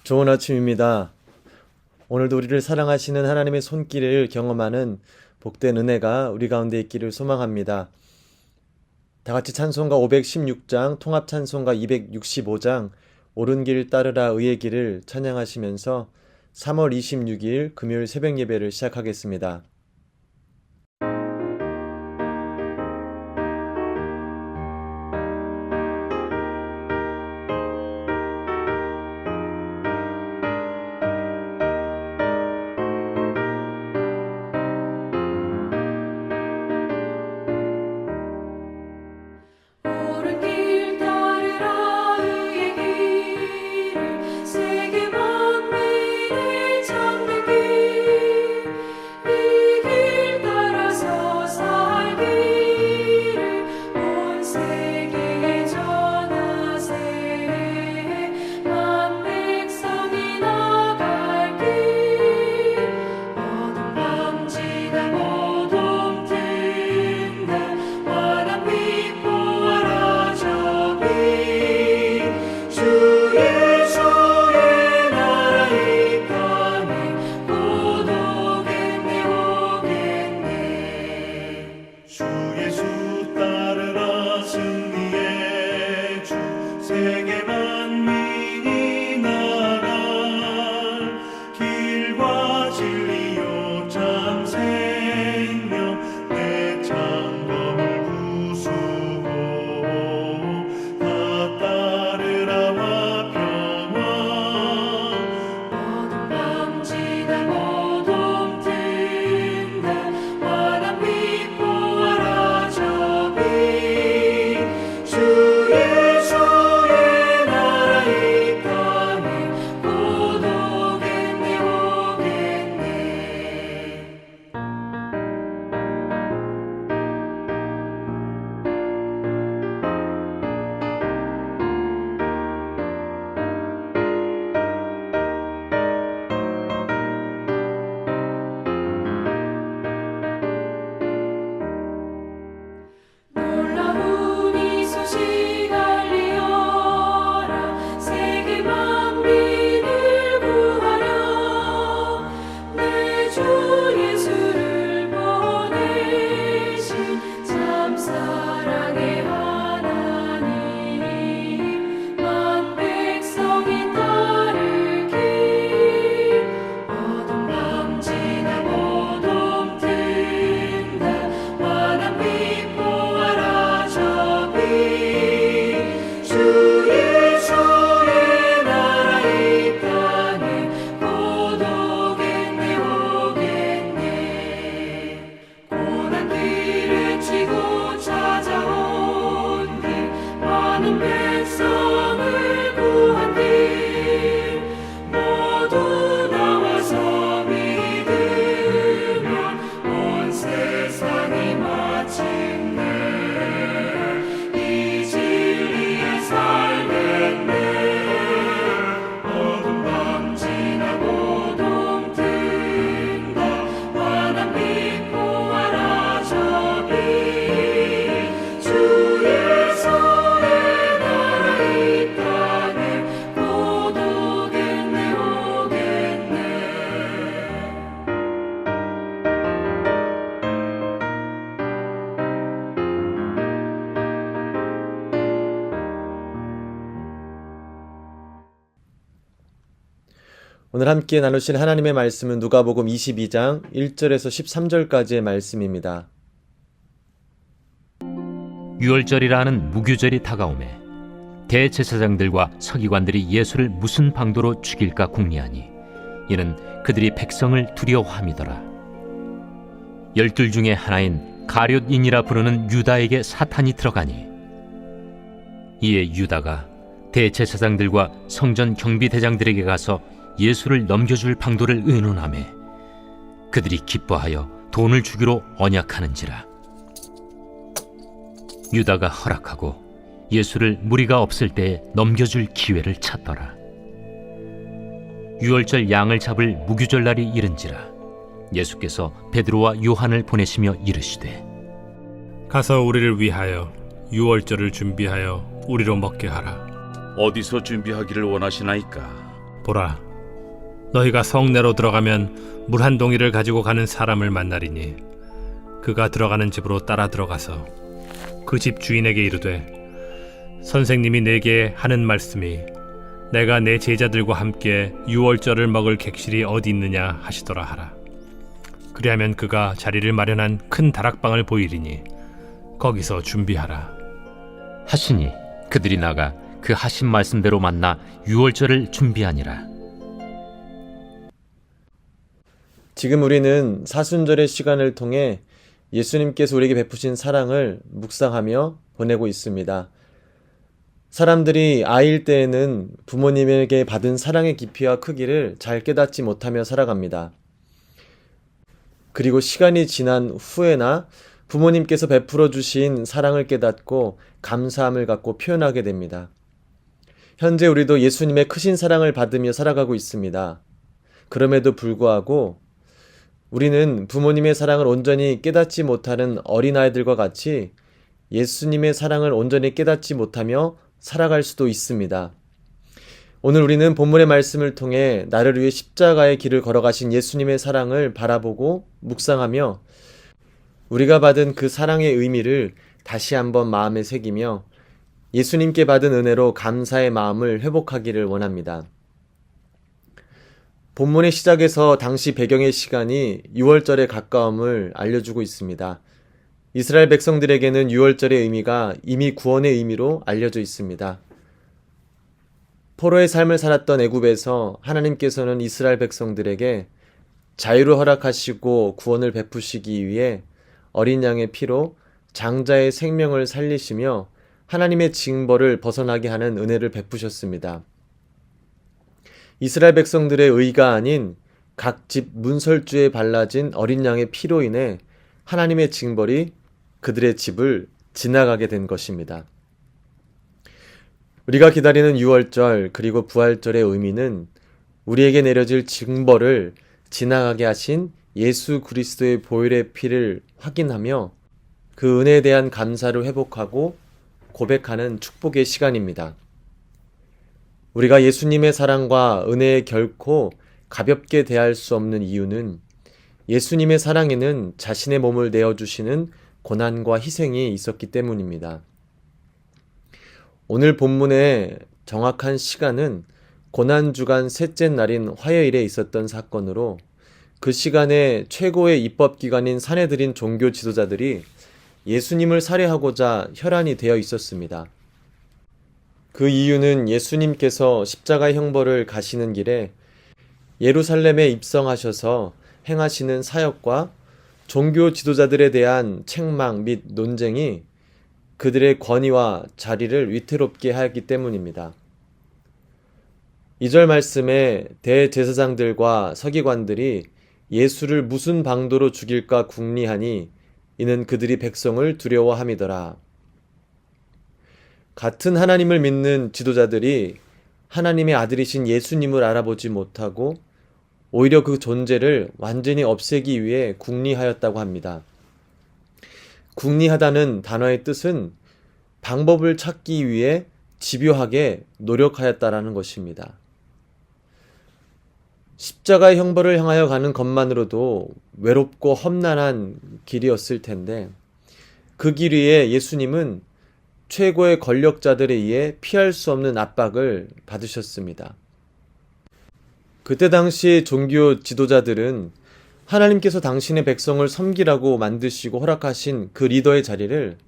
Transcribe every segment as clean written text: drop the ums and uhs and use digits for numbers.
좋은 아침입니다. 오늘도 우리를 사랑하시는 하나님의 손길을 경험하는 복된 은혜가 우리 가운데 있기를 소망합니다. 다 같이 찬송가 516장, 통합 찬송가 265장, 옳은 길 따르라 의의 길을 찬양하시면서 3월 26일 금요일 새벽 예배를 시작하겠습니다. 옳은 길 따르라 의의 길을 세계 만민을 찾는 길, 이 길 따라서 살기를 온 세계에 전하세. 만 백성이 나갈 길, 어둠 밤 지나고 돔 든다. 환한 빛 보아라 저기, 주 예수의 나라 이 땅에 곧 오겠네 오겠네. 주 예수 따르라 승리의 주, 세계 만민이 나갈 길과 진리요 참 생명, 내 창검을 부수고 다 따르라와 평화. 어둠 밤 지나고 돔 든다. 환한 빛 보아라 저기, 주 예수의 나라 이 땅에 곧 오겠네 오겠네. 놀라운 이 소식 알리어라. 세계 만민을 구하려 내 주 예수를 보내신 참 사랑의 하나님. 만 백성이 따를 길, 어둠 밤 지나고 돔 든다. 환한 빛 보아라 저기, 주 예수의 나라 이 땅에 곧 오겠네 오겠네. 고난 길을 치고 찾아온 길, 많은 백성을 구한 길, 모두 나와서 믿으면 온 세상이 마침내 이 진리에 살겠네. 어둠 밤 지나고 돔 든다. 환한 빛 보아라 저기, 주 예수의 나라 이 땅에 곧 오겠네 오겠네. 오늘 함께 나누실 하나님의 말씀은 누가복음 22장 1절에서 13절까지의 말씀입니다. 유월절이라는 무교절이 다가오매 대제사장들과 서기관들이 예수를 무슨 방도로 죽일까 궁리하니 이는 그들이 백성을 두려워함이더라. 12 중에 하나인 가룟인이라 부르는 유다에게 사탄이 들어가니 이에 유다가 대제사장들과 성전 경비대장들에게 가서 예수를 넘겨줄 방도를 의논하매 그들이 기뻐하여 돈을 주기로 언약하는지라. 유다가 허락하고 예수를 무리가 없을 때에 넘겨줄 기회를 찾더라. 유월절 양을 잡을 무교절 날이 이른지라. 예수께서 베드로와 요한을 보내시며 이르시되 가서 우리를 위하여 유월절을 준비하여 우리로 먹게 하라. 어디서 준비하기를 원하시나이까? 보라, 너희가 성내로 들어가면 물 한 동이를 가지고 가는 사람을 만나리니 그가 들어가는 집으로 따라 들어가서 그 집 주인에게 이르되 선생님이 내게 하는 말씀이 내가 내 제자들과 함께 유월절을 먹을 객실이 어디 있느냐 하시더라 하라. 그리하면 그가 자리를 마련한 큰 다락방을 보이리니 거기서 준비하라. 하시니 그들이 나가 그 하신 말씀대로 만나 유월절을 준비하니라. 지금 우리는 사순절의 시간을 통해 예수님께서 우리에게 베푸신 사랑을 묵상하며 보내고 있습니다. 사람들이 아이일 때에는 부모님에게 받은 사랑의 깊이와 크기를 잘 깨닫지 못하며 살아갑니다. 그리고 시간이 지난 후에나 부모님께서 베풀어 주신 사랑을 깨닫고 감사함을 갖고 표현하게 됩니다. 현재 우리도 예수님의 크신 사랑을 받으며 살아가고 있습니다. 그럼에도 불구하고 우리는 부모님의 사랑을 온전히 깨닫지 못하는 어린아이들과 같이 예수님의 사랑을 온전히 깨닫지 못하며 살아갈 수도 있습니다. 오늘 우리는 본문의 말씀을 통해 나를 위해 십자가의 길을 걸어가신 예수님의 사랑을 바라보고 묵상하며 우리가 받은 그 사랑의 의미를 다시 한번 마음에 새기며 예수님께 받은 은혜로 감사의 마음을 회복하기를 원합니다. 본문의 시작에서 당시 배경의 시간이 유월절에 가까움을 알려주고 있습니다. 이스라엘 백성들에게는 유월절의 의미가 이미 구원의 의미로 알려져 있습니다. 포로의 삶을 살았던 애굽에서 하나님께서는 이스라엘 백성들에게 자유를 허락하시고 구원을 베푸시기 위해 어린 양의 피로 장자의 생명을 살리시며 하나님의 징벌을 벗어나게 하는 은혜를 베푸셨습니다. 이스라엘 백성들의 의가 아닌 각 집 문설주에 발라진 어린 양의 피로 인해 하나님의 징벌이 그들의 집을 지나가게 된 것입니다. 우리가 기다리는 유월절 그리고 부활절의 의미는 우리에게 내려질 징벌을 지나가게 하신 예수 그리스도의 보혈의 피를 확인하며 그 은혜에 대한 감사를 회복하고 고백하는 축복의 시간입니다. 우리가 예수님의 사랑과 은혜에 결코 가볍게 대할 수 없는 이유는 예수님의 사랑에는 자신의 몸을 내어주시는 고난과 희생이 있었기 때문입니다. 오늘 본문의 정확한 시간은 고난주간 셋째 날인 화요일에 있었던 사건으로 그 시간에 최고의 입법기관인 산헤드린 종교 지도자들이 예수님을 살해하고자 혈안이 되어 있었습니다. 그 이유는 예수님께서 십자가의 형벌을 가시는 길에 예루살렘에 입성하셔서 행하시는 사역과 종교 지도자들에 대한 책망 및 논쟁이 그들의 권위와 자리를 위태롭게 하였기 때문입니다. 2절 말씀에 대제사장들과 서기관들이 예수를 무슨 방도로 죽일까 궁리하니 이는 그들이 백성을 두려워함이더라. 같은 하나님을 믿는 지도자들이 하나님의 아들이신 예수님을 알아보지 못하고 오히려 그 존재를 완전히 없애기 위해 궁리하였다고 합니다. 궁리하다는 단어의 뜻은 방법을 찾기 위해 집요하게 노력하였다라는 것입니다. 십자가의 형벌을 향하여 가는 것만으로도 외롭고 험난한 길이었을 텐데 그 길 위에 예수님은 최고의 권력자들에 의해 피할 수 없는 압박을 받으셨습니다. 그때 당시 종교 지도자들은 하나님께서 당신의 백성을 섬기라고 만드시고 허락하신 그 리더의 자리를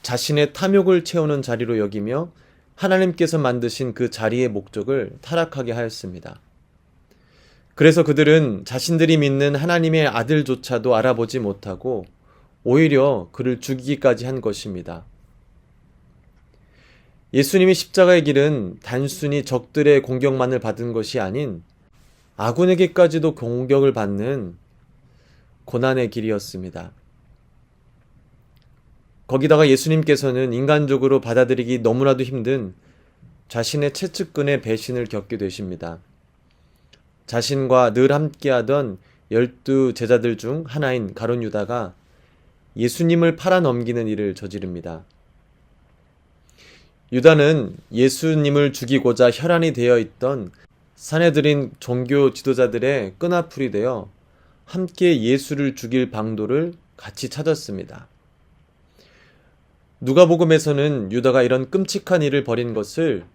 자신의 탐욕을 채우는 자리로 여기며 하나님께서 만드신 그 자리의 목적을 타락하게 하였습니다. 그래서 그들은 자신들이 믿는 하나님의 아들조차도 알아보지 못하고 오히려 그를 죽이기까지 한 것입니다. 예수님이 십자가의 길은 단순히 적들의 공격만을 받은 것이 아닌 아군에게까지도 공격을 받는 고난의 길이었습니다. 거기다가 예수님께서는 인간적으로 받아들이기 너무나도 힘든 자신의 채찍근의 배신을 겪게 되십니다. 자신과 늘 함께하던 12 제자들 중 하나인 가룟 유다가 예수님을 팔아넘기는 일을 저지릅니다. 유다는 예수님을 죽이고자 혈안이 되어 있던 사내들인 종교 지도자들의 끈앞풀이 되어 함께 예수를 죽일 방도를 같이 찾았습니다. 누가복음에서는 유다가 이런 끔찍한 일을 벌인 것을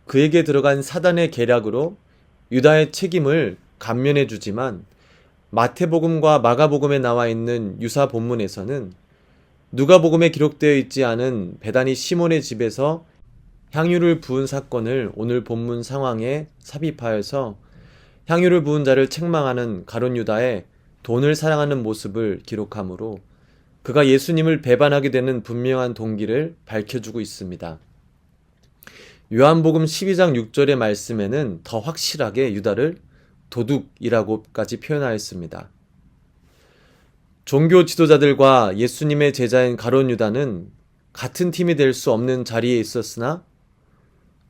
그에게 들어간 사단의 계략으로 유다의 책임을 감면해 주지만, 마태복음과 마가복음에 나와 있는 유사 본문에서는 누가복음에 기록되어 있지 않은 베다니 시몬의 집에서 향유를 부은 사건을 오늘 본문 상황에 삽입하여서 향유를 부은 자를 책망하는 가룟 유다의 돈을 사랑하는 모습을 기록하므로 그가 예수님을 배반하게 되는 분명한 동기를 밝혀주고 있습니다. 요한복음 12장 6절의 말씀에는 더 확실하게 유다를 도둑이라고까지 표현하였습니다. 종교 지도자들과 예수님의 제자인 가룟 유다는 같은 팀이 될 수 없는 자리에 있었으나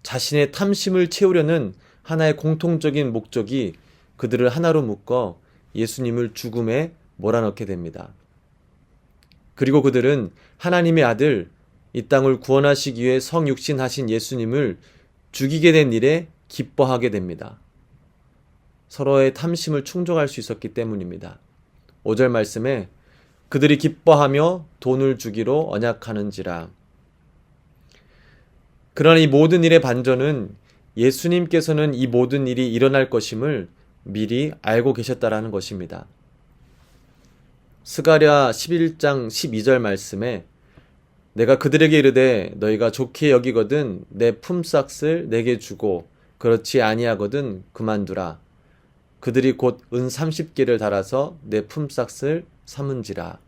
자신의 탐심을 채우려는 하나의 공통적인 목적이 그들을 하나로 묶어 예수님을 죽음에 몰아넣게 됩니다. 그리고 그들은 하나님의 아들, 이 땅을 구원하시기 위해 성육신하신 예수님을 죽이게 된 일에 기뻐하게 됩니다. 서로의 탐심을 충족할 수 있었기 때문입니다. 5절 말씀에 그들이 기뻐하며 돈을 주기로 언약하는지라. 그러나 이 모든 일의 반전은 예수님께서는 이 모든 일이 일어날 것임을 미리 알고 계셨다라는 것입니다. 스가랴 11장 12절 말씀에 내가 그들에게 이르되 너희가 좋게 여기거든 내 품삯을 내게 주고 그렇지 아니하거든 그만두라. 그들이 곧 은 30개를 달아서 내 품삯을 삼은지라.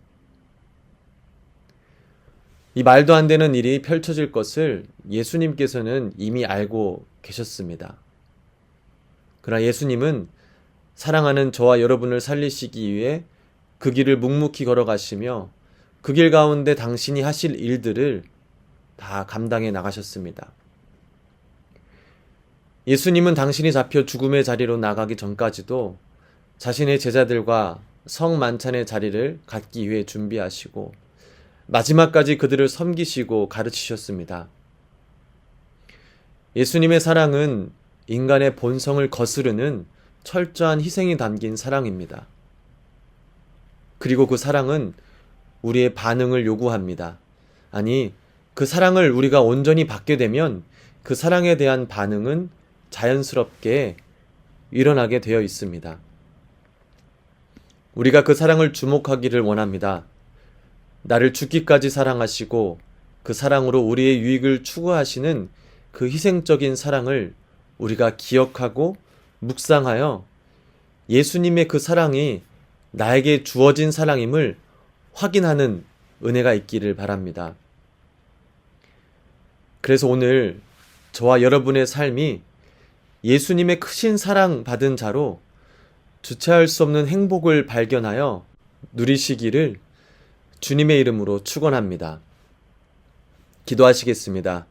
이 말도 안 되는 일이 펼쳐질 것을 예수님께서는 이미 알고 계셨습니다. 그러나 예수님은 사랑하는 저와 여러분을 살리시기 위해 그 길을 묵묵히 걸어가시며 그 길 가운데 당신이 하실 일들을 다 감당해 나가셨습니다. 예수님은 당신이 잡혀 죽음의 자리로 나가기 전까지도 자신의 제자들과 성만찬의 자리를 갖기 위해 준비하시고 마지막까지 그들을 섬기시고 가르치셨습니다. 예수님의 사랑은 인간의 본성을 거스르는 철저한 희생이 담긴 사랑입니다. 그리고 그 사랑은 우리의 반응을 요구합니다. 아니, 그 사랑을 우리가 온전히 받게 되면 그 사랑에 대한 반응은 자연스럽게 일어나게 되어 있습니다. 우리가 그 사랑을 주목하기를 원합니다. 나를 죽기까지 사랑하시고 그 사랑으로 우리의 유익을 추구하시는 그 희생적인 사랑을 우리가 기억하고 묵상하여 예수님의 그 사랑이 나에게 주어진 사랑임을 확인하는 은혜가 있기를 바랍니다. 그래서 오늘 저와 여러분의 삶이 예수님의 크신 사랑 받은 자로 주체할 수 없는 행복을 발견하여 누리시기를 주님의 이름으로 축원합니다. 기도하시겠습니다.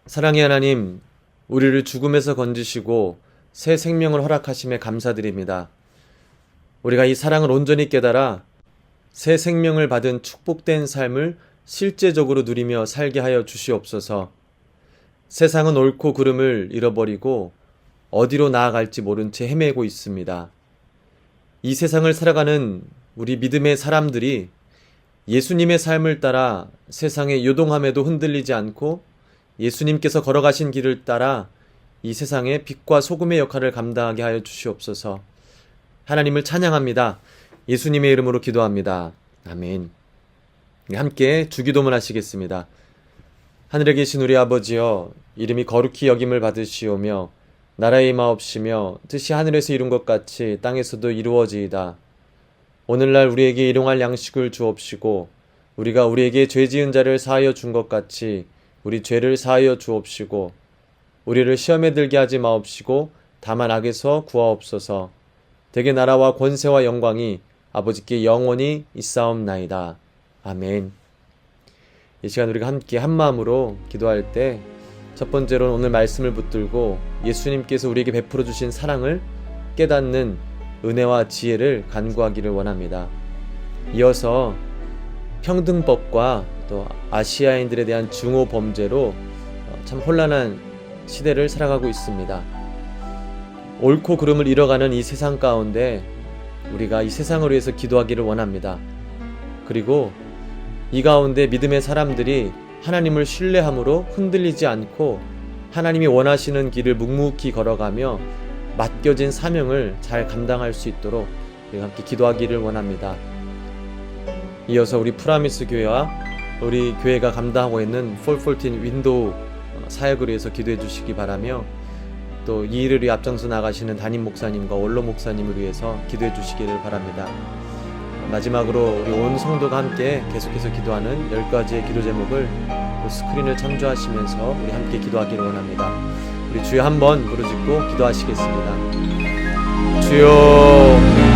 사랑의 하나님, 우리를 죽음에서 건지시고 새 생명을 허락하심에 감사드립니다. 우리가 이 사랑을 온전히 깨달아 새 생명을 받은 축복된 삶을 실제적으로 누리며 살게 하여 주시옵소서. 세상은 옳고 그름을 잃어버리고 어디로 나아갈지 모른 채 헤매고 있습니다. 이 세상을 살아가는 우리 믿음의 사람들이 예수님의 삶을 따라 세상의 요동함에도 흔들리지 않고 예수님께서 걸어가신 길을 따라 이 세상의 빛과 소금의 역할을 감당하게 하여 주시옵소서. 하나님을 찬양합니다. 예수님의 이름으로 기도합니다. 아멘. 함께 주기도문 하시겠습니다. 하늘에 계신 우리 아버지여, 이름이 거룩히 여김을 받으시오며 나라의 임하옵시며 뜻이 하늘에서 이룬 것 같이 땅에서도 이루어지이다. 오늘날 우리에게 일용할 양식을 주옵시고 우리가 우리에게 죄 지은 자를 사하여 준 것 같이 우리 죄를 사하여 주옵시고 우리를 시험에 들게 하지 마옵시고 다만 악에서 구하옵소서. 대개 나라와 권세와 영광이 아버지께 영원히 있사옵나이다. 아멘. 이 시간 우리가 함께 한마음으로 기도할 때 첫 번째로는 오늘 말씀을 붙들고 예수님께서 우리에게 베풀어 주신 사랑을 깨닫는 은혜와 지혜를 간구하기를 원합니다. 이어서 평등법과 또 아시아인들에 대한 증오 범죄로 참 혼란한 시대를 살아가고 있습니다. 옳고 그름을 잃어가는 이 세상 가운데 우리가 이 세상을 위해서 기도하기를 원합니다. 그리고 이 가운데 믿음의 사람들이 하나님을 신뢰함으로 흔들리지 않고 하나님이 원하시는 길을 묵묵히 걸어가며 맡겨진 사명을 잘 감당할 수 있도록 우리가 함께 기도하기를 원합니다. 이어서 우리 프라미스 교회와 우리 교회가 감당하고 있는 414 윈도우 사역을 위해서 기도해 주시기 바라며, 또 이 일을 위해 앞장서 나가시는 담임 목사님과 원로 목사님을 위해서 기도해 주시기를 바랍니다. 마지막으로 우리 온 성도가 함께 계속해서 기도하는 10가지의 기도 제목을 그 스크린을 참조하시면서 우리 함께 기도하기를 원합니다. 우리 주여 한번 부르짖고 기도하시겠습니다. 주여